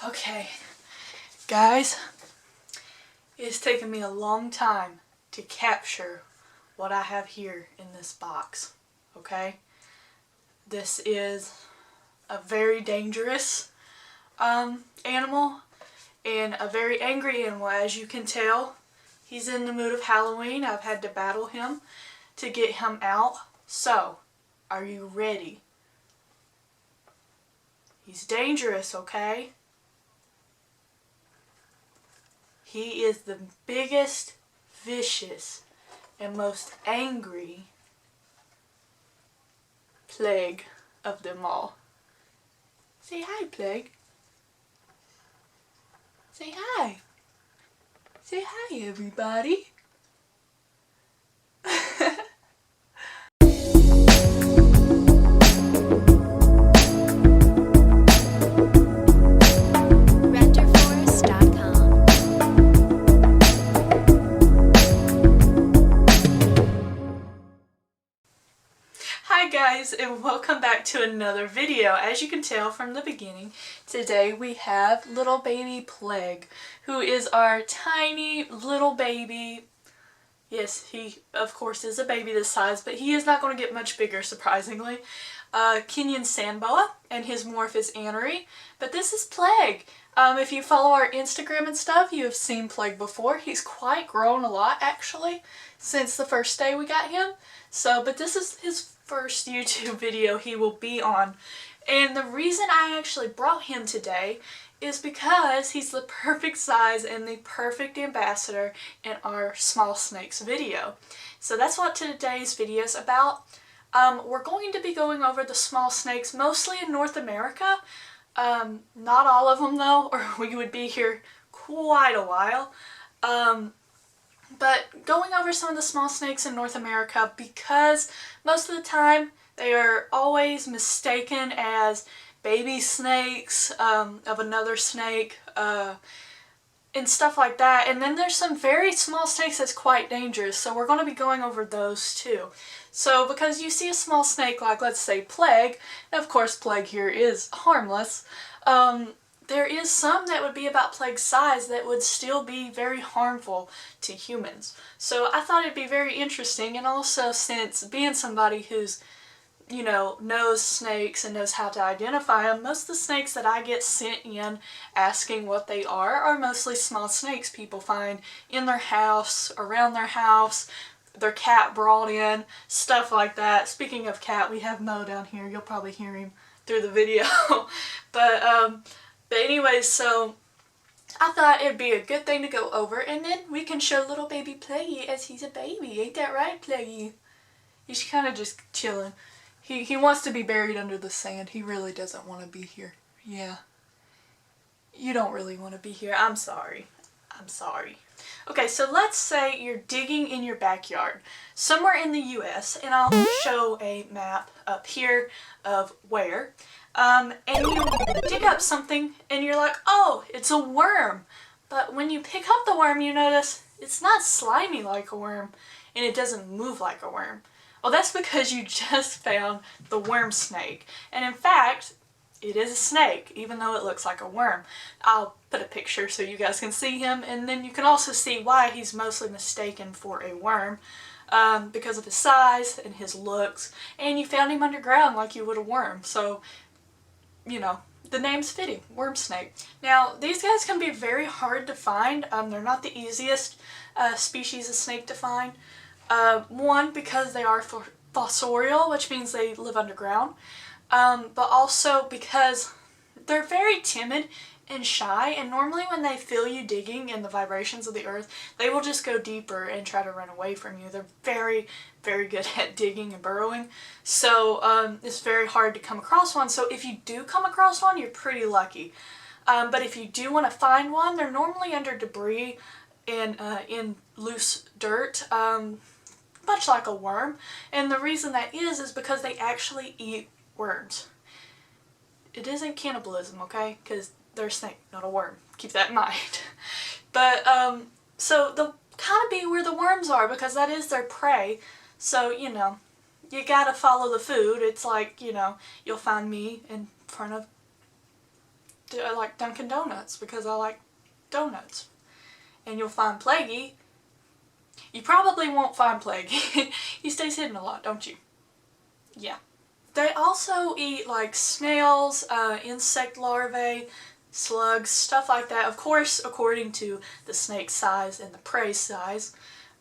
Okay, guys, it's taken me a long time to capture what I have here in this box, okay? This is a very dangerous animal and a very angry animal, as you can tell. He's in the mood of Halloween. I've had to battle him to get him out. So, are you ready? He's dangerous, okay? He is the biggest, vicious, and most angry plague of them all. Say hi, plague. Say hi. Say hi, everybody. Hi guys, and welcome back to another video. As you can tell from the beginning, today we have little baby Plague, who is our tiny little baby. Yes, he of course is a baby this size, but he is not going to get much bigger, surprisingly. Kenyan Sandboa, and his morph is Anery, but this is Plague. If you follow our Instagram and stuff, you have seen Plague before. He's quite grown a lot, actually, since the first day we got him. But this is his first YouTube video he will be on. And the reason I actually brought him today is because he's the perfect size and the perfect ambassador in our small snakes video. So that's what today's video is about. We're going to be going over the small snakes mostly in North America. Not all of them though, or we would be here quite a while. But going over some of the small snakes in North America, because most of the time they are always mistaken as baby snakes of another snake and stuff like that. And then there's some very small snakes that's quite dangerous, so we're going to be going over those too. So because you see a small snake like, let's say, Plague, and of course Plague here is harmless, there is some that would be about Plague's size that would still be very harmful to humans. So I thought it'd be very interesting, and also since being somebody who's, you know, knows snakes and knows how to identify them, most of the snakes that I get sent in asking what they are mostly small snakes people find in their house, around their house, their cat brought in, stuff like that. Speaking of cat, we have Mo down here. You'll probably hear him through the video. But anyways, so I thought it'd be a good thing to go over, and then we can show little baby Plaguey as he's a baby. Ain't that right, Plaguey? He's kind of just chilling. He wants to be buried under the sand. He really doesn't want to be here. Yeah. You don't really want to be here. I'm sorry. I'm sorry. Okay, so let's say you're digging in your backyard somewhere in the US, and I'll show a map up here of where. And you dig up something and you're like, oh, it's a worm. But when you pick up the worm, you notice it's not slimy like a worm and it doesn't move like a worm. Well, that's because you just found the worm snake. And in fact, it is a snake, even though it looks like a worm. I'll put a picture so you guys can see him, and then you can also see why he's mostly mistaken for a worm. Because of his size and his looks, and you found him underground like you would a worm. So, you know, the name's fitting, worm snake. Now, these guys can be very hard to find. They're not the easiest species of snake to find. One, because they are fossorial, which means they live underground, but also because they're very timid and shy, and normally when they feel you digging in the vibrations of the earth, they will just go deeper and try to run away from you. They're very, very good at digging and burrowing, so it's very hard to come across one. So if you do come across one, you're pretty lucky. But if you do want to find one, they're normally under debris and in loose dirt, much like a worm. And the reason that is because they actually eat worms. It isn't cannibalism, okay? Because they're a snake, not a worm. Keep that in mind. But, so they'll kind of be where the worms are because that is their prey. So, you know, you gotta follow the food. It's like, you know, you'll find me in front of like Dunkin' Donuts because I like donuts. And you'll find Plaguey. You probably won't find Plaguey. He stays hidden a lot, don't you? Yeah. They also eat like snails, insect larvae, slugs, stuff like that. Of course, according to the snake size and the prey size.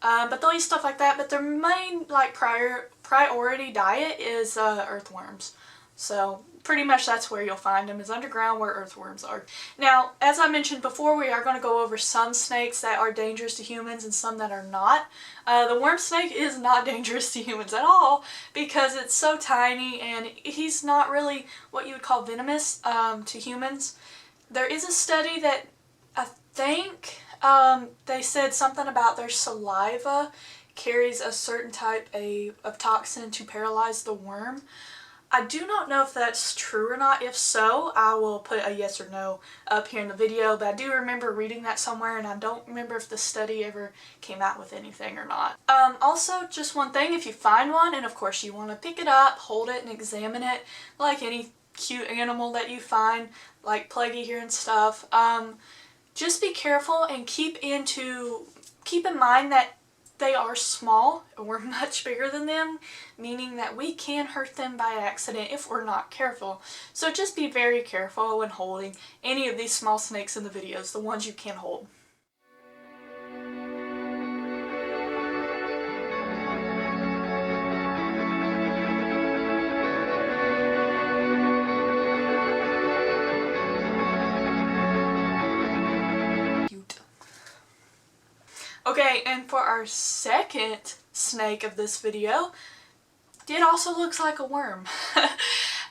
But they'll eat stuff like that. But their main like priority diet is earthworms. So pretty much that's where you'll find them, is underground where earthworms are. Now, as I mentioned before, we are going to go over some snakes that are dangerous to humans and some that are not. The worm snake is not dangerous to humans at all because it's so tiny and he's not really what you would call venomous to humans. There is a study that I think they said something about their saliva carries a certain type of toxin to paralyze the worm. I do not know if that's true or not. If so, I will put a yes or no up here in the video, but I do remember reading that somewhere and I don't remember if the study ever came out with anything or not. Also, just one thing, if you find one, and of course you want to pick it up, hold it, and examine it like any cute animal that you find, like Plaguey here and stuff, just be careful and keep in mind that they are small and we're much bigger than them, meaning that we can hurt them by accident if we're not careful. So just be very careful when holding any of these small snakes in the videos, the ones you can hold. Okay, and for our second snake of this video, it also looks like a worm.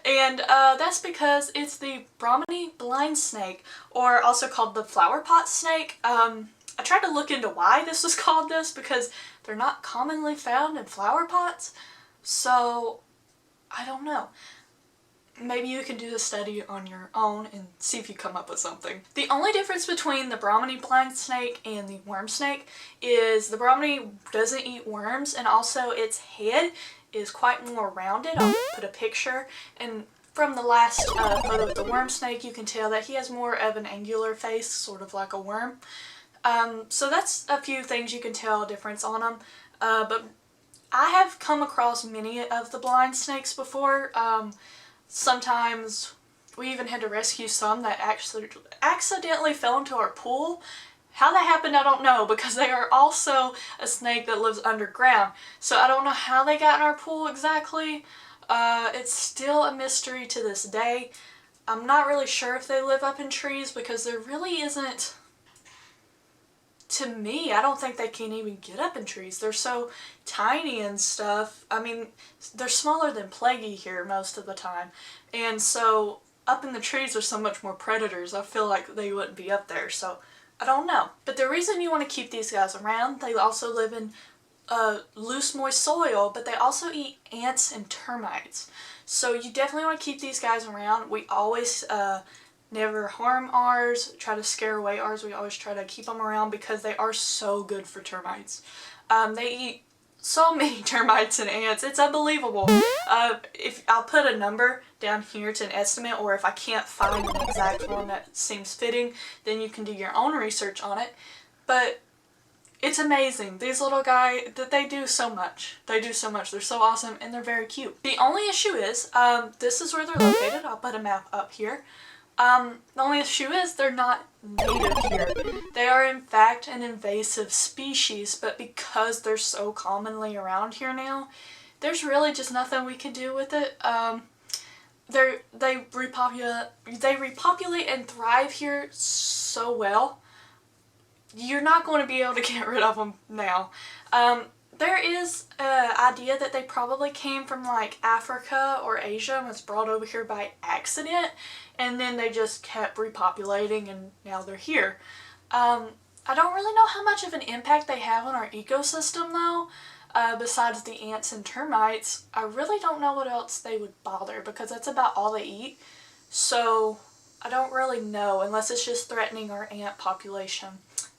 And that's because it's the Bromine blind snake, or also called the flower pot snake. I tried to look into why this was called this because they're not commonly found in flower pots. So, I don't know. Maybe you can do the study on your own and see if you come up with something. The only difference between the Bromine blind snake and the worm snake is the Bromine doesn't eat worms, and also its head is quite more rounded. I'll put a picture, and from the last photo of the worm snake you can tell that he has more of an angular face, sort of like a worm. So that's a few things you can tell a difference on them. But I have come across many of the blind snakes before. Sometimes we even had to rescue some that actually accidentally fell into our pool. How that happened, I don't know, because they are also a snake that lives underground. So I don't know how they got in our pool exactly. It's still a mystery to this day. I'm not really sure if they live up in trees because there really isn't, to me, I don't think they can even get up in trees. They're so tiny and stuff. I mean, they're smaller than Plaguey here most of the time. And so up in the trees there's so much more predators. I feel like they wouldn't be up there. So I don't know. But the reason you want to keep these guys around, they also live in loose, moist soil, but they also eat ants and termites. So you definitely want to keep these guys around. We always never harm ours, try to scare away ours. We always try to keep them around because they are so good for termites. They eat so many termites and ants. It's unbelievable. If I'll put a number down here to an estimate, or if I can't find an exact one that seems fitting, then you can do your own research on it. But it's amazing. These little guys, they do so much. They do so much. They're so awesome and they're very cute. The only issue is, this is where they're located. I'll put a map up here. The only issue is they're not native here. They are in fact an invasive species, but because they're so commonly around here now, there's really just nothing we can do with it. They repopulate and thrive here so well. You're not going to be able to get rid of them now. There is an idea that they probably came from like Africa or Asia and was brought over here by accident, and then they just kept repopulating and now they're here. I don't really know how much of an impact they have on our ecosystem though, besides the ants and termites. I really don't know what else they would bother because that's about all they eat. So I don't really know unless it's just threatening our ant population.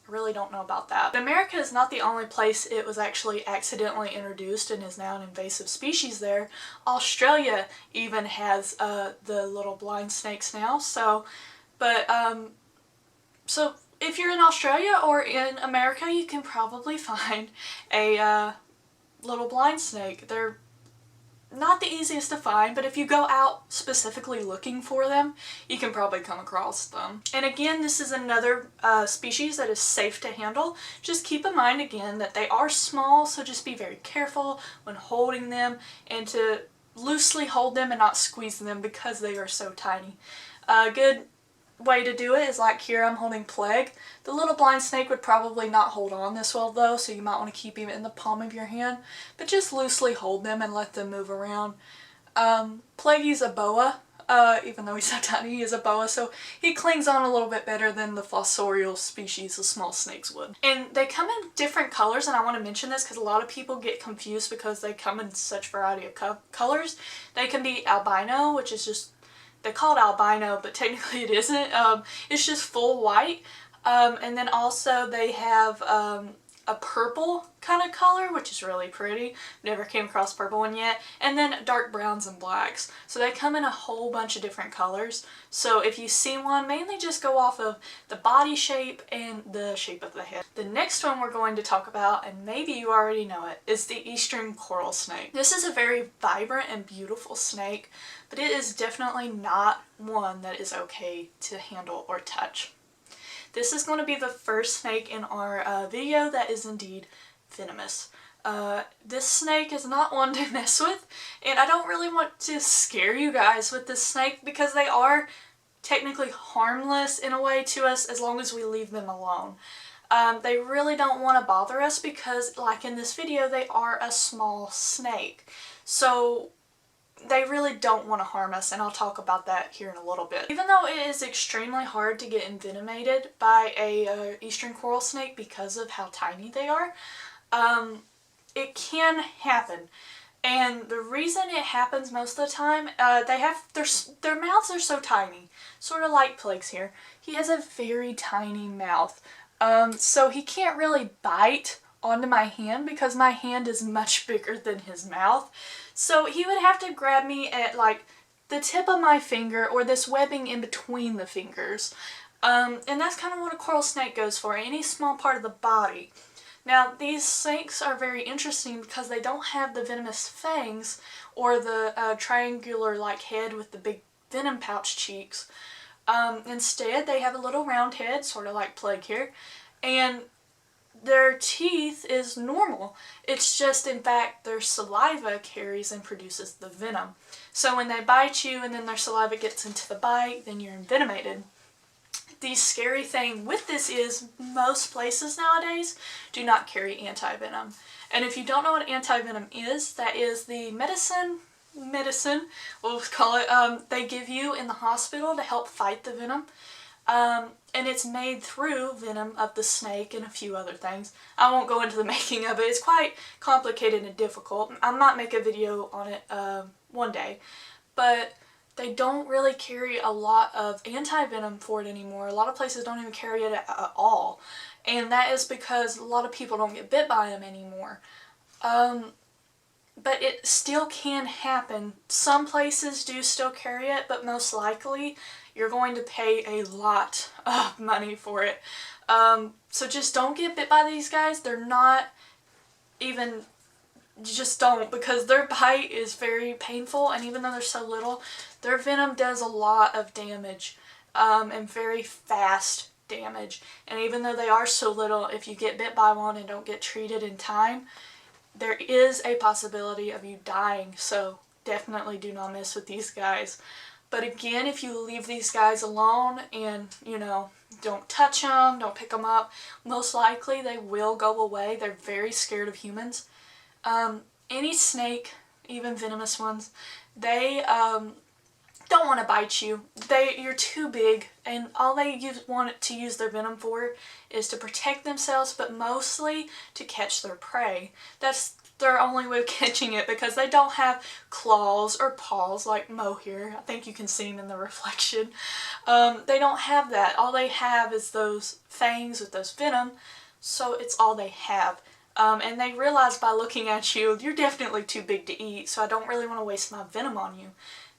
I really don't know about that. But America is not the only place it was actually accidentally introduced and is now an invasive species there. Australia even has the little blind snakes now. So, But, so if you're in Australia or in America, you can probably find a little blind snake. They're not the easiest to find, but if you go out specifically looking for them, you can probably come across them. And again, this is another species that is safe to handle. Just keep in mind again that they are small, so just be very careful when holding them and to loosely hold them and not squeeze them because they are so tiny. A good way to do it is like here I'm holding Plague. The little blind snake would probably not hold on this well though, so you might want to keep him in the palm of your hand, but just loosely hold them and let them move around. Plaguey's a boa, even though he's so tiny, he is a boa, so he clings on a little bit better than the fossorial species, the small snakes would. And they come in different colors, and I want to mention this because a lot of people get confused because they come in such variety of colors. They can be albino, which is just, they call it albino, but technically it isn't. It's just full white. And then also they have a purple kind of color, which is really pretty. Never came across a purple one yet. And then dark browns and blacks. So they come in a whole bunch of different colors. So if you see one, mainly just go off of the body shape and the shape of the head. The next one we're going to talk about, and maybe you already know it, is the eastern coral snake. This is a very vibrant and beautiful snake, but it is definitely not one that is okay to handle or touch. This is going to be the first snake in our video that is indeed venomous. This snake is not one to mess with, and I don't really want to scare you guys with this snake because they are technically harmless in a way to us as long as we leave them alone. They really don't want to bother us because, like in this video, they are a small snake. So they really don't want to harm us, and I'll talk about that here in a little bit. Even though it is extremely hard to get envenomated by a eastern coral snake because of how tiny they are, it can happen. And the reason it happens most of the time, their mouths are so tiny, sort of like Plague's here. He has a very tiny mouth, so he can't really bite onto my hand because my hand is much bigger than his mouth. So he would have to grab me at like the tip of my finger or this webbing in between the fingers. And that's kind of what a coral snake goes for, any small part of the body. Now these snakes are very interesting because they don't have the venomous fangs or the triangular like head with the big venom pouch cheeks. Instead they have a little round head, sort of like Plague here, and their teeth is normal. It's just, in fact, their saliva carries and produces the venom. So when they bite you and then their saliva gets into the bite, then you're envenomated. The scary thing with this is most places nowadays do not carry anti-venom. And if you don't know what anti-venom is, that is the medicine, we'll call it, they give you in the hospital to help fight the venom. And it's made through venom of the snake and a few other things. I won't go into the making of it. It's quite complicated and difficult. I might make a video on it one day. But they don't really carry a lot of anti-venom for it anymore. A lot of places don't even carry it at all. And that is because a lot of people don't get bit by them anymore. But it still can happen. Some places do still carry it, but most likely you're going to pay a lot of money for it. So just don't get bit by these guys. They're not even, just don't, because their bite is very painful, and even though they're so little, their venom does a lot of damage, and very fast damage. And even though they are so little, if you get bit by one and don't get treated in time, there is a possibility of you dying, so definitely do not mess with these guys. But again, if you leave these guys alone and, you know, don't touch them, don't pick them up, most likely they will go away. They're very scared of humans. Any snake, even venomous ones, they don't want to bite you. You're too big, and all they want to use their venom for is to protect themselves, but mostly to catch their prey. That's their only way of catching it because they don't have claws or paws like Mo here. I think you can see him in the reflection. They don't have that. All they have is those fangs with those venom, so it's all they have. And they realize by looking at you, you're definitely too big to eat, so I don't really want to waste my venom on you.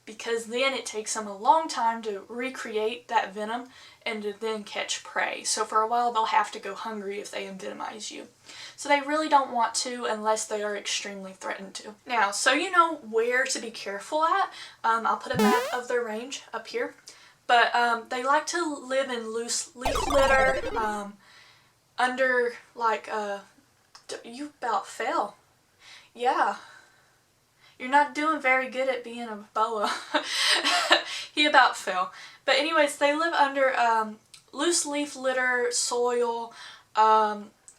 because then it takes them a long time to recreate that venom and to then catch prey. So for a while they'll have to go hungry if they envenomize you. So they really don't want to unless they are extremely threatened to. Now, so you know where to be careful at, I'll put a map of their range up here. But they like to live in loose leaf litter, under like, you about fell. Yeah. You're not doing very good at being a boa. He about fell. But anyways, they live under loose leaf litter, soil.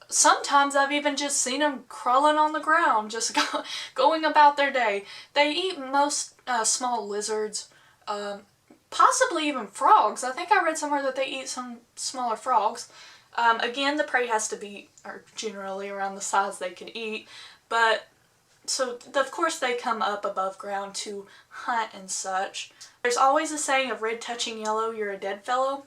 Sometimes I've even just seen them crawling on the ground, just going about their day. They eat most small lizards, possibly even frogs. I think I read somewhere that they eat some smaller frogs. Again, the prey has to be generally around the size they can eat, but so of course they come up above ground to hunt and such. There's always a saying of red touching yellow, you're a dead fellow,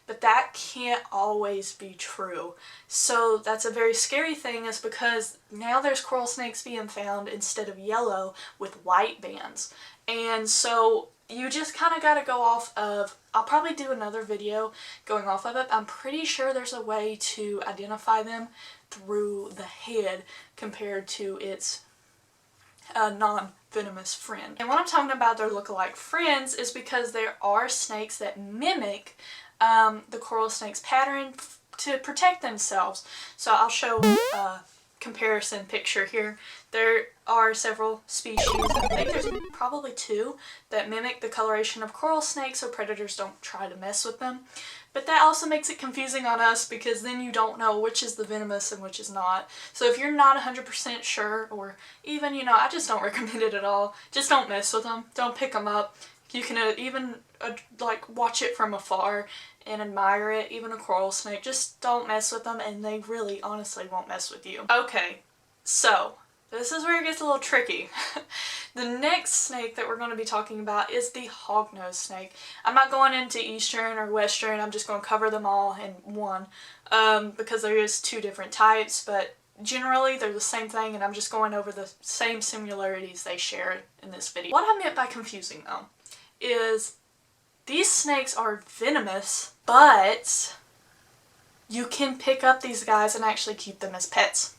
but that can't always be true. So that's a very scary thing, is because now there's coral snakes being found instead of yellow with white bands. And so you just kind of got to go off of, I'll probably do another video going off of it. I'm pretty sure there's a way to identify them through the head compared to its non-venomous friend. And what I'm talking about their look-alike friends is because there are snakes that mimic the coral snake's pattern to protect themselves. So I'll show a comparison picture here. There are several species, I think there's probably 2, that mimic the coloration of coral snakes so predators don't try to mess with them. But that also makes it confusing on us because then you don't know which is the venomous and which is not. So if you're not 100% sure, or even, you know, I just don't recommend it at all. Just don't mess with them. Don't pick them up. You can even like watch it from afar and admire it, even a coral snake. Just don't mess with them and they really honestly won't mess with you. Okay, so this is where it gets a little tricky. The next snake that we're going to be talking about is the hognose snake. I'm not going into eastern or western, I'm just going to cover them all in one because there is 2 different types, but generally they're the same thing and I'm just going over the same similarities they share in this video. What I meant by confusing though is these snakes are venomous, but you can pick up these guys and actually keep them as pets.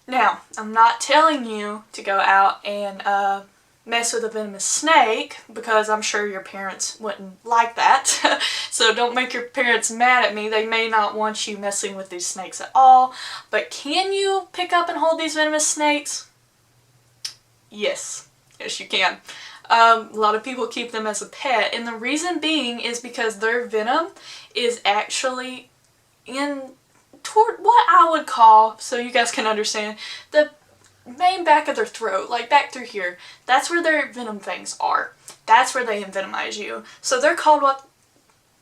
Now, I'm not telling you to go out and mess with a venomous snake because I'm sure your parents wouldn't like that. So don't make your parents mad at me. They may not want you messing with these snakes at all. But can you pick up and hold these venomous snakes? Yes. Yes, you can. A lot of people keep them as a pet, and the reason being is because their venom is actually toward what I would call, so you guys can understand, the main back of their throat, like back through here. That's where their venom fangs are. That's where they envenomize you. So they're called what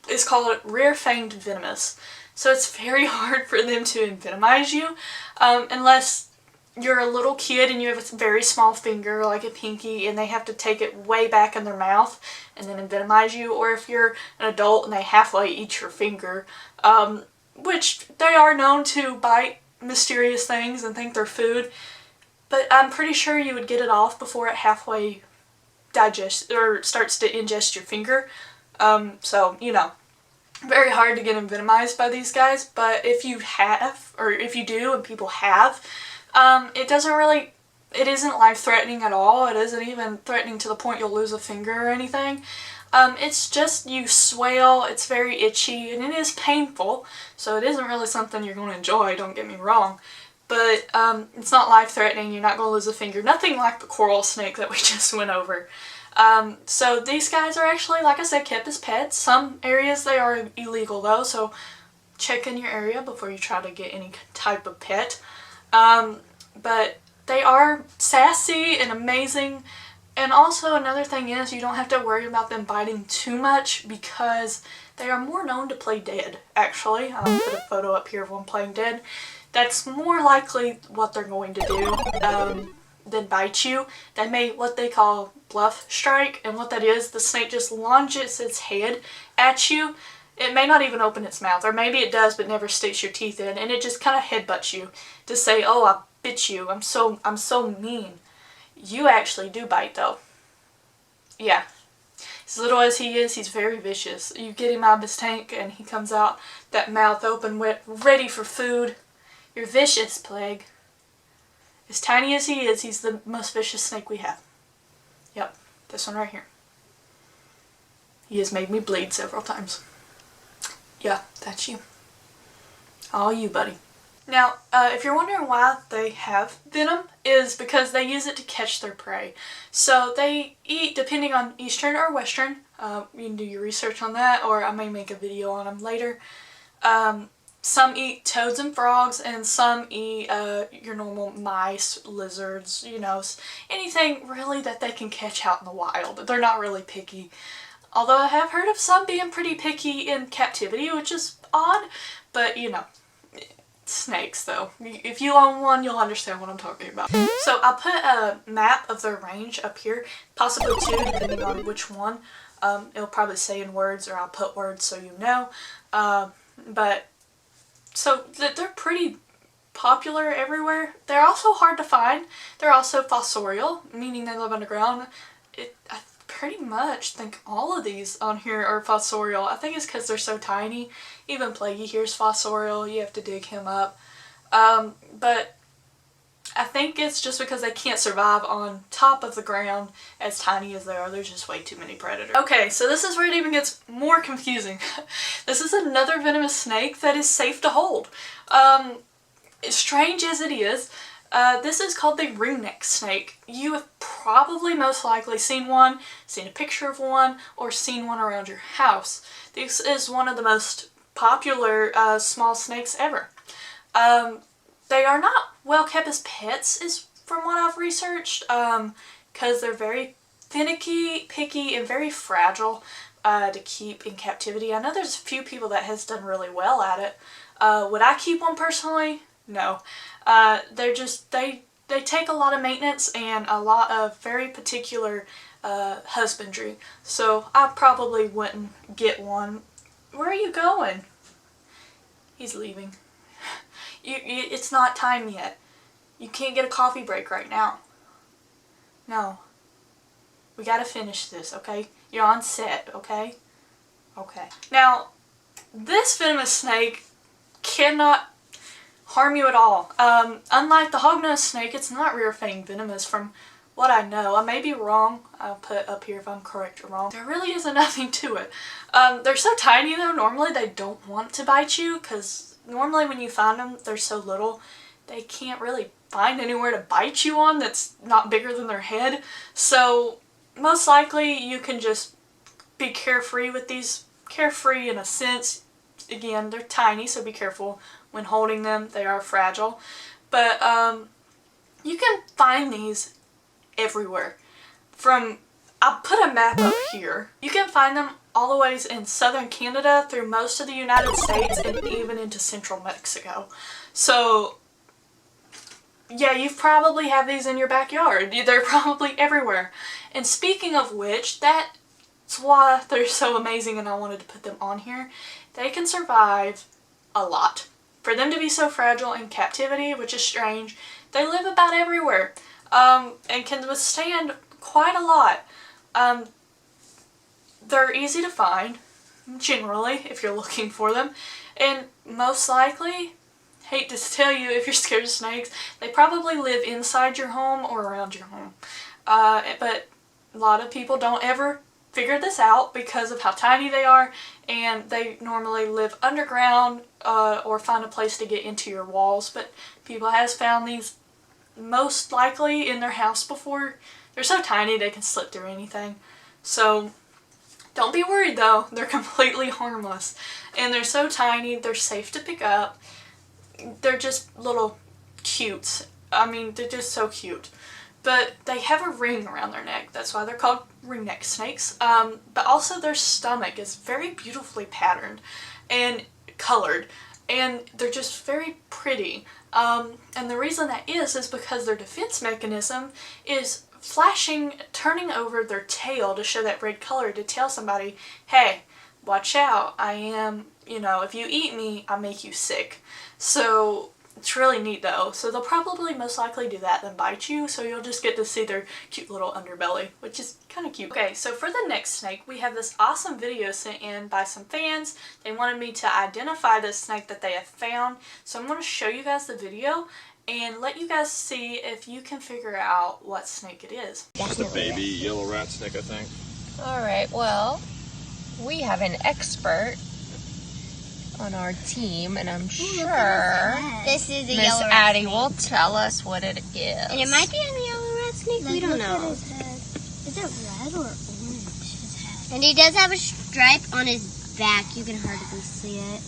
is called rare-fanged venomous. So it's very hard for them to envenomize you unless you're a little kid and you have a very small finger, like a pinky, and they have to take it way back in their mouth and then envenomize you, or if you're an adult and they halfway eat your finger, which they are known to bite mysterious things and think they're food, but I'm pretty sure you would get it off before it halfway digests or starts to ingest your finger. So, you know, very hard to get envenomized by these guys, but if you have, or if you do and people have, it isn't life-threatening at all. It isn't even threatening to the point you'll lose a finger or anything. It's just you swell, it's very itchy, and it is painful, so it isn't really something you're going to enjoy, don't get me wrong. But it's not life-threatening, you're not going to lose a finger, nothing like the coral snake that we just went over. So these guys are actually, like I said, kept as pets. Some areas they are illegal though, so check in your area before you try to get any type of pet. But they are sassy and amazing. And also another thing is you don't have to worry about them biting too much because they are more known to play dead, actually. I'll put a photo up here of one playing dead. That's more likely what they're going to do than bite you. They may what they call Bluff Strike, and what that is, the snake just lunges its head at you. It may not even open its mouth, or maybe it does but never sticks your teeth in, and it just kind of headbutts you to say, oh, I bit you, I'm so mean. You actually do bite though. yeah. As little as he is, he's very vicious. You get him out of his tank and he comes out, that mouth open, ready for food. You're vicious, Plague. As tiny as he is, he's the most vicious snake we have. Yep, this one right here. He has made me bleed several times. Yeah, that's you. All you, buddy. Now, if you're wondering why they have venom, is because they use it to catch their prey. So they eat, depending on eastern or western, you can do your research on that, or I may make a video on them later. Some eat toads and frogs, and some eat your normal mice, lizards, you know, anything really that they can catch out in the wild. They're not really picky. Although I have heard of some being pretty picky in captivity, which is odd, but you know. Snakes though. If you own one, you'll understand what I'm talking about. So I'll put a map of their range up here, possibly two depending on which one. It'll probably say in words, or I'll put words so you know. But so they're pretty popular everywhere. They're also hard to find. They're also fossorial, meaning they live underground. I pretty much think all of these on here are fossorial. I think it's because they're so tiny. Even Plaguey here is fossorial. You have to dig him up. But I think it's just because they can't survive on top of the ground as tiny as they are. There's just way too many predators. Okay, so this is where it even gets more confusing. This is another venomous snake that is safe to hold. As strange as it is, this is called the ringneck snake. You have probably most likely seen one, seen a picture of one, or seen one around your house. This is one of the most popular small snakes ever. They are not well kept as pets, is from what I've researched, because they're very finicky, picky, and very fragile to keep in captivity. I know there's a few people that has done really well at it. Would I keep one personally? No. They're just, they take a lot of maintenance and a lot of very particular husbandry. So I probably wouldn't get one. Where are you going? He's leaving. It's not time yet. You can't get a coffee break right now. No. We gotta finish this, okay? You're on set, okay? Okay. Now, this venomous snake cannot harm you at all. Unlike the hognose snake, it's not rear-fang venomous from what I know. I may be wrong. I'll put up here if I'm correct or wrong. There really isn't nothing to it. They're so tiny though, normally they don't want to bite you, because normally when you find them, they're so little, they can't really find anywhere to bite you on that's not bigger than their head. So most likely you can just be carefree with these. Carefree in a sense. Again, they're tiny, so be careful when holding them. They are fragile. But you can find these everywhere. I'll put a map up here. You can find them all the ways in southern Canada through most of the United States and even into central Mexico. So yeah, you probably have these in your backyard. They're probably everywhere. And speaking of which, that's why they're so amazing and I wanted to put them on here. They can survive a lot. For them to be so fragile in captivity, which is strange, they live about everywhere and can withstand quite a lot. They're easy to find, generally, if you're looking for them, and most likely, hate to tell you if you're scared of snakes, they probably live inside your home or around your home. But a lot of people don't ever figure this out because of how tiny they are, and they normally live underground or find a place to get into your walls. But people has found these most likely in their house before. They're so tiny they can slip through anything. So don't be worried though, they're completely harmless. And they're so tiny, they're safe to pick up. They're just little cutes. I mean, they're just so cute. But they have a ring around their neck. That's why they're called ringneck snakes. But also their stomach is very beautifully patterned and colored. And they're just very pretty. And the reason that is because their defense mechanism is flashing, turning over their tail to show that red color to tell somebody, hey, watch out, I am, you know, if you eat me, I'll make you sick. So It's really neat though, so they'll probably most likely do that than bite you, so you'll just get to see their cute little underbelly, which is kind of cute. Okay, so for the next snake, we have this awesome video sent in by some fans. They wanted me to identify this snake that they have found, so I'm going to show you guys the video and let you guys see if you can figure out what snake it is. Just a baby yellow rat snake, I think. Alright, well, we have an expert on our team, and I'm sure this is a Miss yellow rat Addie snake. will tell us what it is. And it might be a yellow rat snake. We don't know. Is it red or orange? His head. And he does have a stripe on his back. You can hardly see it.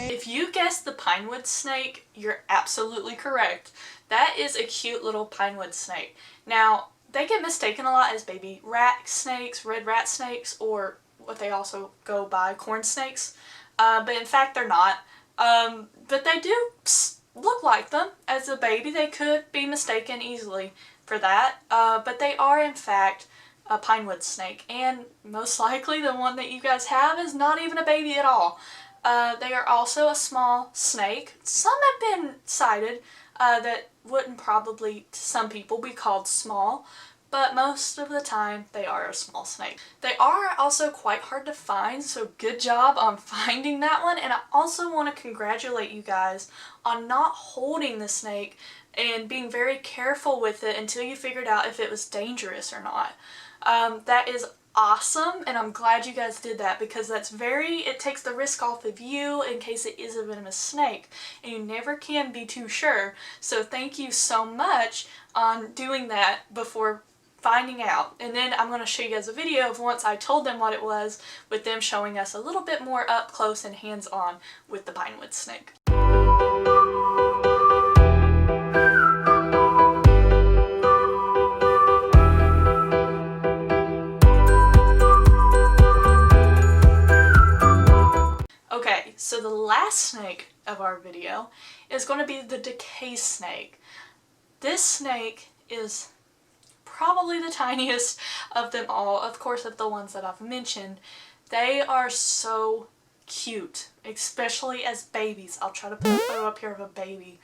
If you guessed the pinewood snake, you're absolutely correct. That is a cute little pinewood snake. Now, they get mistaken a lot as baby rat snakes, red rat snakes, or what they also go by, corn snakes. But in fact, they're not. But they do look like them. As a baby, they could be mistaken easily for that. But they are, in fact, a pinewood snake. And most likely, the one that you guys have is not even a baby at all. They are also a small snake. Some have been cited that wouldn't probably, to some people, be called small. But most of the time, they are a small snake. They are also quite hard to find, so good job on finding that one. And I also want to congratulate you guys on not holding the snake and being very careful with it until you figured out if it was dangerous or not. That is awesome, and I'm glad you guys did that, because it takes the risk off of you in case it is a venomous snake, and you never can be too sure. So thank you so much on doing that before finding out. And then I'm going to show you guys a video of once I told them what it was, with them showing us a little bit more up close and hands-on with the pinewood snake. Okay, so the last snake of our video is going to be the decay snake. This snake is probably the tiniest of them all, of course, of the ones that I've mentioned. They are so cute, especially as babies. I'll try to put a photo up here of a baby.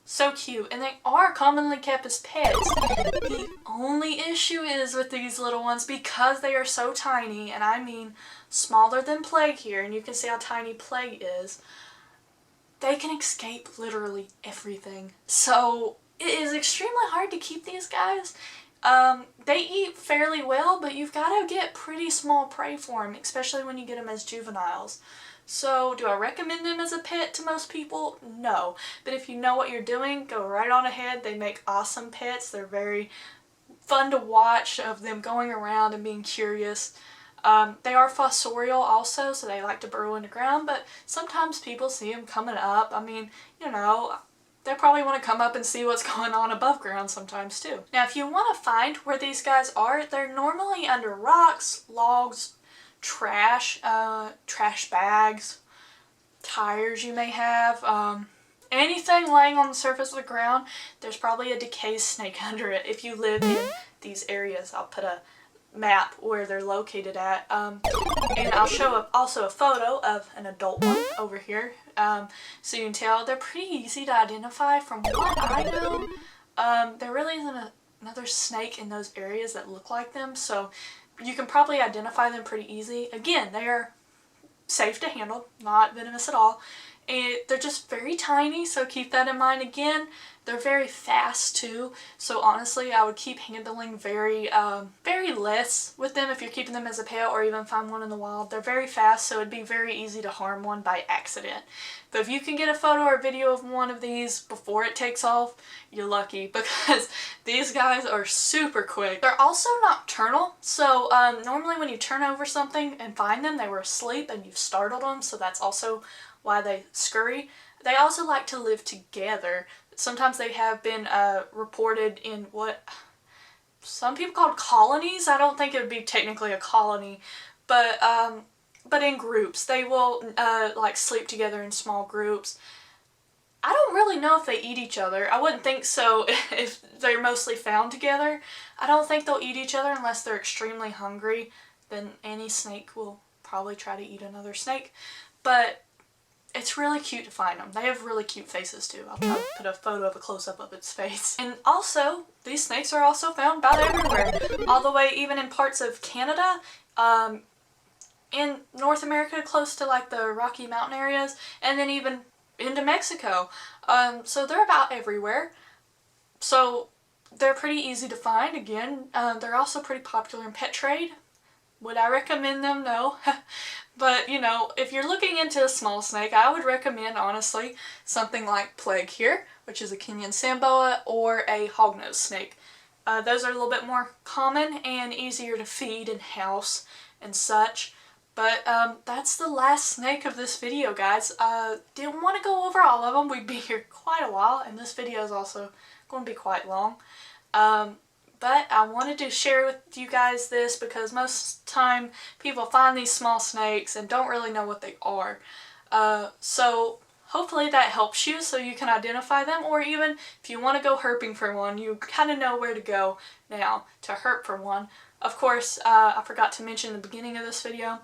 So cute, and they are commonly kept as pets. The only issue is with these little ones, because they are so tiny, and I mean smaller than Plague here, and you can see how tiny Plague is, they can escape literally everything. So it is extremely hard to keep these guys. They eat fairly well, but you've got to get pretty small prey for them, especially when you get them as juveniles. So, do I recommend them as a pet to most people? No. But if you know what you're doing, go right on ahead. They make awesome pets. They're very fun to watch, of them going around and being curious. They are fossorial also, so they like to burrow in the ground, but sometimes people see them coming up. I mean, you know, they probably want to come up and see what's going on above ground sometimes too. Now, if you want to find where these guys are, they're normally under rocks, logs, trash bags, tires you may have, anything laying on the surface of the ground. There's probably a decay snake under it if you live in these areas. I'll put a map where they're located at, and I'll show also a photo of an adult one over here, so you can tell they're pretty easy to identify. From what I know, there really isn't another snake in those areas that look like them, so you can probably identify them pretty easy. Again, they are safe to handle, not venomous at all. And they're just very tiny, so keep that in mind. Again, they're very fast too, so honestly I would keep handling very less with them if you're keeping them as a pet, or even find one in the wild. They're very fast, so it'd be very easy to harm one by accident. But if you can get a photo or video of one of these before it takes off, you're lucky, because these guys are super quick. They're also nocturnal, so normally when you turn over something and find them, they were asleep and you've startled them, so that's also why they scurry. They also like to live together. Sometimes they have been reported in what some people call colonies. I don't think it would be technically a colony, but in groups. They will like sleep together in small groups. I don't really know if they eat each other. I wouldn't think so if they're mostly found together. I don't think they'll eat each other unless they're extremely hungry. Then any snake will probably try to eat another snake. But it's really cute to find them. They have really cute faces too. I'll put a photo of a close-up of its face. And also, these snakes are also found about everywhere. All the way even in parts of Canada, in North America close to like the Rocky Mountain areas, and then even into Mexico. So they're about everywhere. So they're pretty easy to find. Again, they're also pretty popular in pet trade. Would I recommend them? No. But, you know, if you're looking into a small snake, I would recommend, honestly, something like Plague here, which is a Kenyan samboa, or a hognose snake. Those are a little bit more common and easier to feed and house and such. But that's the last snake of this video, guys. Didn't want to go over all of them. We'd be here quite a while, and this video is also going to be quite long. But I wanted to share with you guys this because most of the time people find these small snakes and don't really know what they are. So hopefully that helps you so you can identify them, or even if you want to go herping for one, you kind of know where to go now to herp for one. Of course, I forgot to mention in the beginning of this video,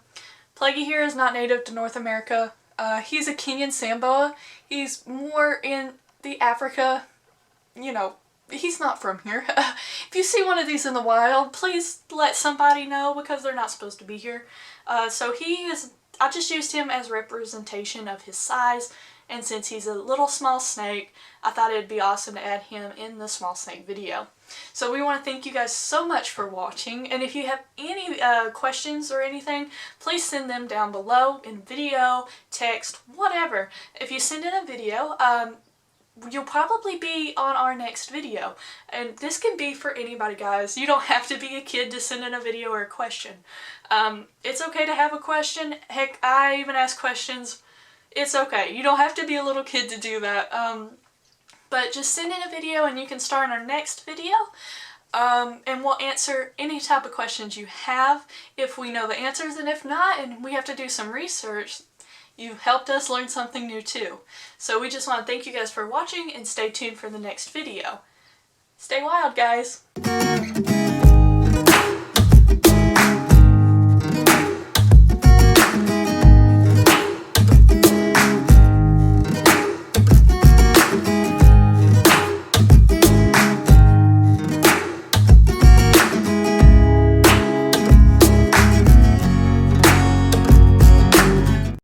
Plaguey here is not native to North America. He's a Kenyan samboa. He's more in the Africa, you know, he's not from here. If you see one of these in the wild, please let somebody know because they're not supposed to be here. So he is, I just used him as representation of his size, and since he's a little small snake, I thought it'd be awesome to add him in the small snake video. So we want to thank you guys so much for watching, and if you have any questions or anything, please send them down below in video, text, whatever. If you send in a video, you'll probably be on our next video. And this can be for anybody, guys. You don't have to be a kid to send in a video or a question. It's okay to have a question. Heck, I even ask questions. It's okay. You don't have to be a little kid to do that. But just send in a video and you can start in our next video. And we'll answer any type of questions you have if we know the answers, and if not, and we have to do some research, you helped us learn something new too. So we just want to thank you guys for watching and stay tuned for the next video. Stay wild, guys!